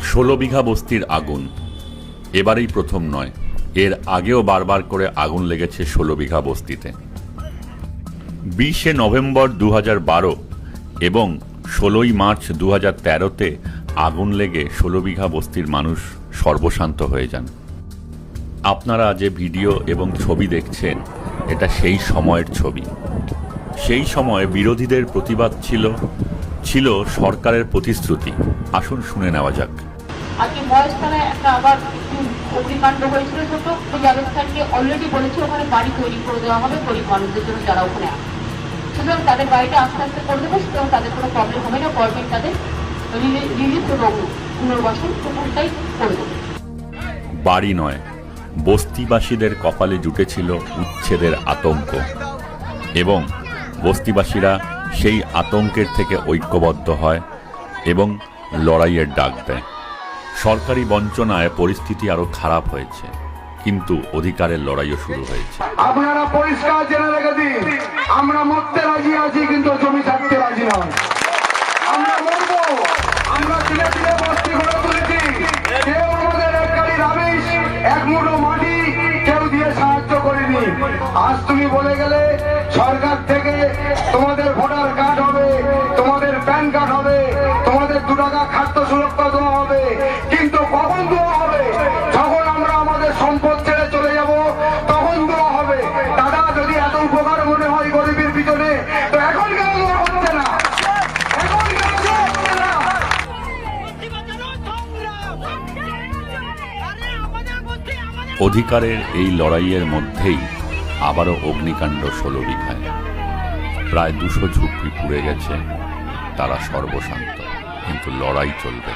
16 বিঘা বস্তির আগুন এবারেই প্রথম নয়, এর আগেও বারবার করে আগুন লেগেছে 16 বিঘা বস্তিতে। 20 নভেম্বর 2012 এবং 16ই মার্চ 2013-তে আগুন লেগে 16 বিঘা বস্তির মানুষ সর্বশান্ত হয়ে যান। আপনারা যে ভিডিও এবং ছবি দেখছেন এটা সেই সময়ের ছবি। সেই সময় বিরোধীদের প্রতিবাদ ছিল সরকারের প্রতিশ্রুতি। আসুন শুনে নেওয়া যাক। আজকে মহেশতলায় একটা আবার অগ্নিকাণ্ড হয়েছিল ছোট, জাভেদ খানকে অলরেডি বলেছে ওখানে বাড়ি তৈরি করে দেওয়া হবে গরিব মানুষদের জন্য যারা ওখানে আছে, সুতরাং তাদের বাড়িটা আস্তে আস্তে করে দেবে, সুতরাং তাদের কোনো প্রবলেম হবে না। গভর্নমেন্ট তাদের রিলিফ এবং পুনর্বাসন পুরোটাই করে দেবে। বাড়ি নয়, বস্তিবাসীদের কপালে জুটেছিল উচ্ছেদের আতঙ্ক এবং বস্তিবাসীরা সেই আতঙ্কের থেকে ঐক্যবদ্ধ হয় এবং লড়াইয়ের ডাক দেয়। সরকারি বঞ্চনায় পরিস্থিতি আরো খারাপ হয়েছে, কিন্তু অধিকারের লড়াইও শুরু হয়েছে। আপনারা পরিষ্কার জেনে রেখে দিন, আমরা মরতে রাজি আছি কিন্তু জমি ছাড়তে রাজি নয়। আমরা মরবো, আমরা ধীরে ধীরে বস্তি গড়ে তুলেছি। কেউ আমাদের এক গাড়ি রাবিশ, এক মুঠো মাটি কেউ দিয়ে সাহায্য করেনি। আজ তুমি বলে গেলে সরকার থেকে তোমাদের ভোটার কার্ড হবে, তোমাদের প্যান কার্ড হবে, তোমাদের 2 টাকা খাদ্য সুরক্ষা দেওয়া হবে, কিন্তু কখন দেওয়া হবে? যখন আমরা আমাদের সম্পদ ছেড়ে চলে যাব তখন দেওয়া হবে। দাদা, যদি এত উপকার মনে হয় গরিবের পিছনে, তো এখন কেন দেওয়া হচ্ছে না? এখন কেন দেওয়া হচ্ছে না? অধিকারের এই লড়াইয়ের মধ্যেই আবারও অগ্নিকাণ্ড 16 বিঘায়। প্রায় 200 ঝুপড়ি পুড়ে গেছে, তারা সর্বশান্ত, কিন্তু লড়াই চলবে।